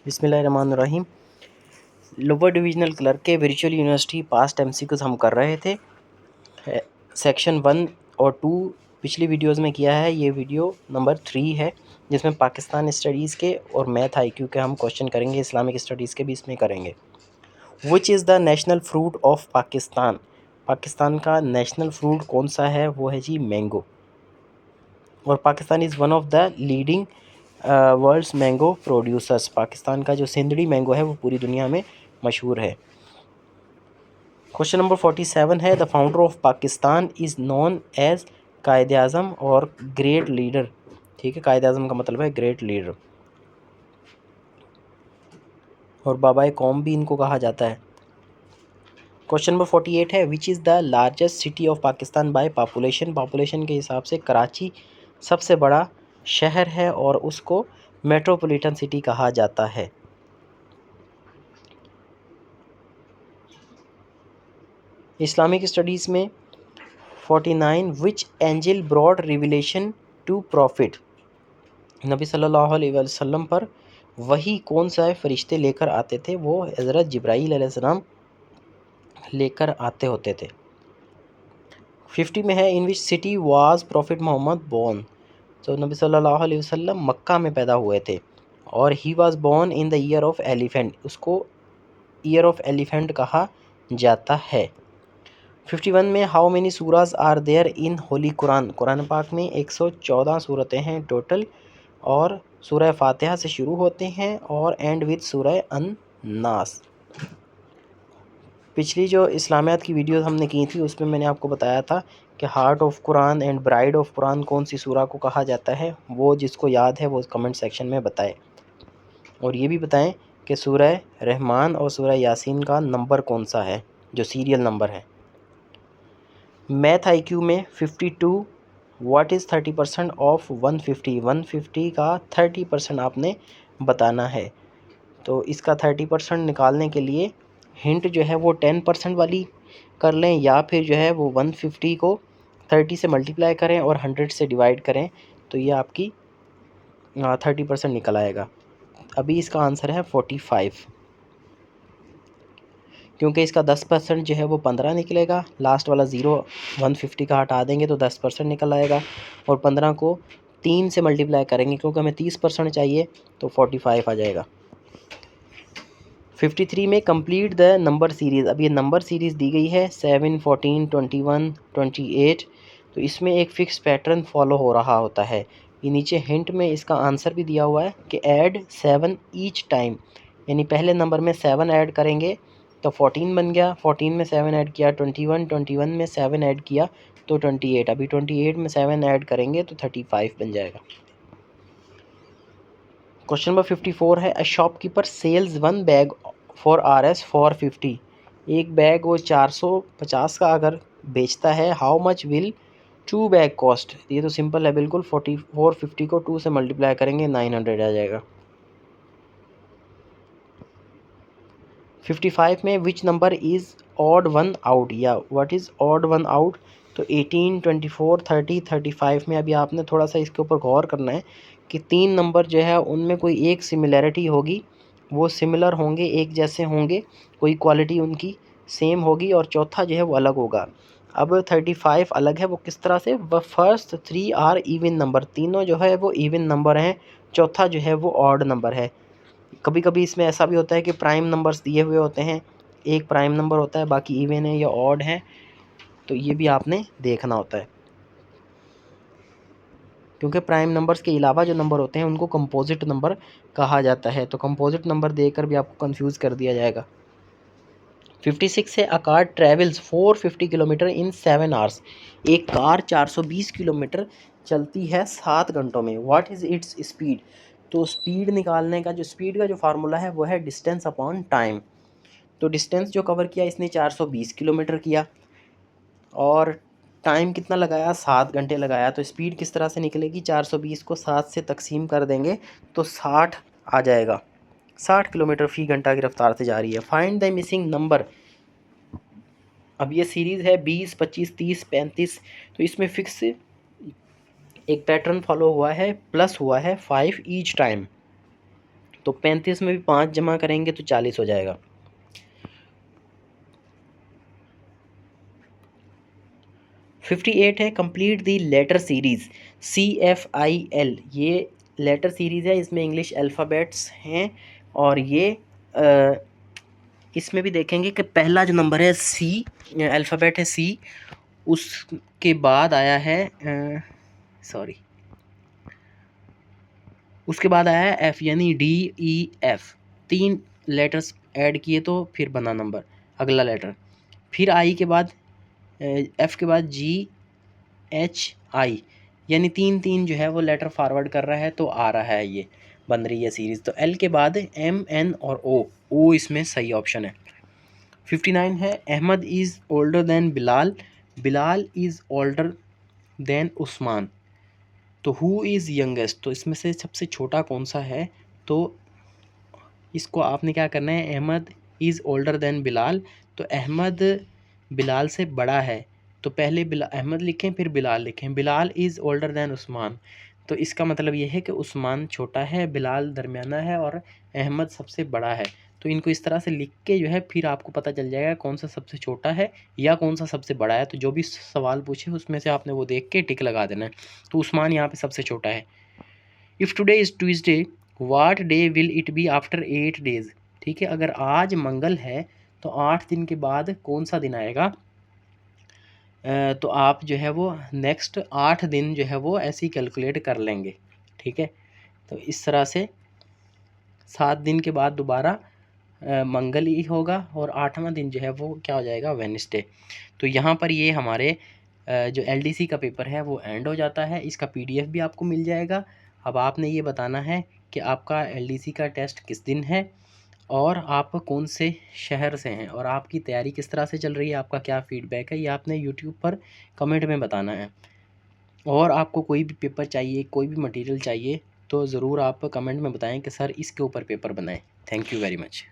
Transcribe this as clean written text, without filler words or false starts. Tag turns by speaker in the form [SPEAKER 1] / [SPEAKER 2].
[SPEAKER 1] बिस्मिल्लाहिर्रहमानिर्रहीम। Lower divisional clerk के virtual university past MCQs हम कर रहे थे। सेक्शन 1 और 2 पिछली वीडियोस में किया है। ये वीडियो नंबर 3 है जिसमें पाकिस्तान स्टडीज़ के और मैथ आईक्यू के हम क्वेश्चन करेंगे। इस्लामिक स्टडीज़ के भी इसमें करेंगे। Which is the national fruit of Pakistan? Pakistan का नेशनल फ्रूट कौन सा है? वो है जी मैंगो। और Pakistan is one of the leading world's mango producers. Pakistan का जो सिंदड़ी मैंगो है वो पूरी दुनिया में मशहूर है। क्वेश्चन नंबर 47 है, the founder of Pakistan is known as Quaid Azam और ग्रेट लीडर। ठीक है, कायद आज़म का मतलब है ग्रेट लीडर, और बाबाए कौम भी इनको कहा जाता है। क्वेश्चन नंबर 48 है, which is the largest city of Pakistan by population? Population के हिसाब से कराची सबसे बड़ा शहर है और उसको मेट्रोपॉलिटन सिटी कहा जाता है। इस्लामिक स्टडीज़ में 49, which angel brought revelation to prophet? नबी सल्लल्लाहु अलैहि वसल्लम पर वही कौन सा फरिश्ते लेकर आते थे? वो हज़रत जिब्राईल अलैहिस्सलाम लेकर आते होते थे। 50 में है, in which city was prophet Mohammed born? तो नबी सल्लल्लाहु अलैहि वसल्लम मक्का में पैदा हुए थे और he was born in the year of elephant. उसको ईयर ऑफ एलिफेंट कहा जाता है। 51 में, how many surahs are there in holy Quran? Quran पाक में 114 सूरतें हैं टोटल, और सूरह फातिहा से शुरू होते हैं और एंड विद सूरह अन-नास। पिछली जो इस्लामियात की वीडियोस हमने की थी उसमें मैंने आपको बताया था कि heart of Quran and bride of Quran कौन सी सूरा को कहा जाता है। वो जिसको याद है वो कमेंट सेक्शन में बताए, और ये भी बताएं कि सूरह रहमान और सूरह यासीन का नंबर कौन सा है, जो सीरियल नंबर है। मैथ आईक्यू में 52, व्हाट इज़ 30% ऑफ 150? 150 का 30% आपने बताना है। तो इसका 30% निकालने के लिए हिंट जो है वो 10% वाली कर लें, या फिर जो है वो 150 को 30 से मल्टीप्लाई करें और 100 से डिवाइड करें, तो ये आपकी 30% निकल आएगा। अभी इसका आंसर है 45, क्योंकि इसका 10% जो है वो 15 निकलेगा। लास्ट वाला ज़ीरो 150 का हटा देंगे तो 10% निकल आएगा, और 15 को 3 से मल्टीप्लाई करेंगे क्योंकि हमें 30% चाहिए, तो 45 आ जाएगा। 53 में, कंप्लीट द नंबर सीरीज़। अब ये नंबर सीरीज़ दी गई है 7, 14, 21, 28। तो इसमें एक फ़िक्स पैटर्न फॉलो हो रहा होता है। ये नीचे हिंट में इसका आंसर भी दिया हुआ है कि ऐड 7 ईच टाइम, यानी पहले नंबर में 7 ऐड करेंगे तो 14 बन गया, 14 में 7 ऐड किया 21, 21 में 7 ऐड किया तो 28, अभी 28 में 7 ऐड करेंगे तो 35 बन जाएगा। क्वेश्चन नंबर 54 है, a shopkeeper sells 1 bag for RS 450। एक बैग वो 450 का अगर बेचता है, how much will 2 bag cost? ये तो सिंपल है बिल्कुल, 450 को 2 से मल्टीप्लाई करेंगे 900 आ जाएगा। 55 में, which number is odd one out? या what is odd one out? तो 18, 24, 30, 35 में अभी आपने थोड़ा सा इसके ऊपर गौर करना है कि 3 नंबर जो है उनमें कोई एक सिमिलैरिटी होगी, वो सिमिलर होंगे, एक जैसे होंगे, कोई क्वालिटी उनकी सेम होगी, और चौथा जो है वो अलग होगा। अब 35 अलग है, वो किस तरह से? व फर्स्ट 3 आर इवन नंबर, तीनों जो है वो इवन नंबर हैं, चौथा जो है वो ऑड नंबर है। कभी कभी इसमें ऐसा भी होता है कि प्राइम नंबर्स दिए हुए होते हैं, एक प्राइम नंबर होता है, बाकी इवन है या ऑड है, तो ये भी आपने देखना होता है, क्योंकि प्राइम नंबर्स के अलावा जो नंबर होते हैं उनको कंपोजिट नंबर कहा जाता है। तो कंपोजिट नंबर देकर भी आपको कंफ्यूज कर दिया जाएगा। 56 है, a car travels 450 kilometre in 7 hours. एक कार 420 किलोमीटर चलती है 7 घंटों में। What is its speed? तो स्पीड निकालने का, जो स्पीड का जो फार्मूला है वो है डिस्टेंस अपॉन टाइम। तो डिस्टेंस जो कवर किया इसने 420 किलोमीटर किया, और टाइम कितना लगाया? 7 घंटे लगाया। तो स्पीड किस तरह से निकलेगी? 420 को 7 से तकसीम कर देंगे तो 60 आ जाएगा। 60 किलोमीटर फ़ी घंटा की रफ्तार से जा रही है। Find the missing number. अब ये सीरीज़ है 20, 25, 30, 35। तो इसमें फिक्स एक पैटर्न फॉलो हुआ है, प्लस हुआ है 5 ईच टाइम। तो 35 में भी 5 जमा करेंगे तो 40 हो जाएगा। 58 है complete the letter series CFIL। ये लेटर सीरीज़ है, इसमें इंग्लिश अल्फ़ाबेट्स हैं और ये इसमें भी देखेंगे कि पहला जो नंबर है C अल्फ़ाबेट है C, उसके बाद आया है उसके बाद आया है F यानी DEF। 3 लेटर्स ऐड किए तो फिर बना नंबर अगला लेटर। फिर I के बाद F के बाद GHI यानी 3 जो है वो लेटर फॉरवर्ड कर रहा है तो आ रहा है, ये बन रही है सीरीज़। तो L के बाद MN और O इसमें सही ऑप्शन है। 59 है Ahmed is older than Bilal, Bilal is older than Usman. तो हु इज़ यंगेस्ट, तो इसमें से सबसे छोटा कौन सा है, तो इसको आपने क्या करना है, Ahmed is older than Bilal, तो अहमद बिलाल से बड़ा है तो पहले अहमद लिखें फिर बिलाल लिखें। Bilal is older than Usman, तो इसका मतलब ये है कि उस्मान छोटा है, बिलाल दरमियाना है और अहमद सबसे बड़ा है। तो इनको इस तरह से लिख के जो है फिर आपको पता चल जाएगा कौन सा सबसे छोटा है या कौन सा सबसे बड़ा है। तो जो भी सवाल पूछे उसमें से आपने वो देख के टिक लगा देना है। तो उस्मान यहाँ पे सबसे छोटा है। If today is Tuesday what day will it be after 8 days. ठीक है, अगर आज मंगल है तो 8 दिन के बाद कौन सा दिन आएगा, तो आप जो है वो नेक्स्ट 8 दिन जो है वो ऐसे ही कैलकुलेट कर लेंगे। ठीक है, तो इस तरह से 7 दिन के बाद दोबारा मंगल ही होगा और 8वां दिन जो है वो क्या हो जाएगा, वेडनेसडे। तो यहाँ पर ये हमारे जो LDC का पेपर है वो एंड हो जाता है। इसका PDF भी आपको मिल जाएगा। अब आपने ये बताना है कि आपका LDC का टेस्ट किस दिन है और आप कौन से शहर से हैं और आपकी तैयारी किस तरह से चल रही है, आपका क्या फ़ीडबैक है, ये आपने यूट्यूब पर कमेंट में बताना है। और आपको कोई भी पेपर चाहिए, कोई भी मटेरियल चाहिए तो ज़रूर आप कमेंट में बताएं कि सर इसके ऊपर पेपर बनाएं। Thank you very much.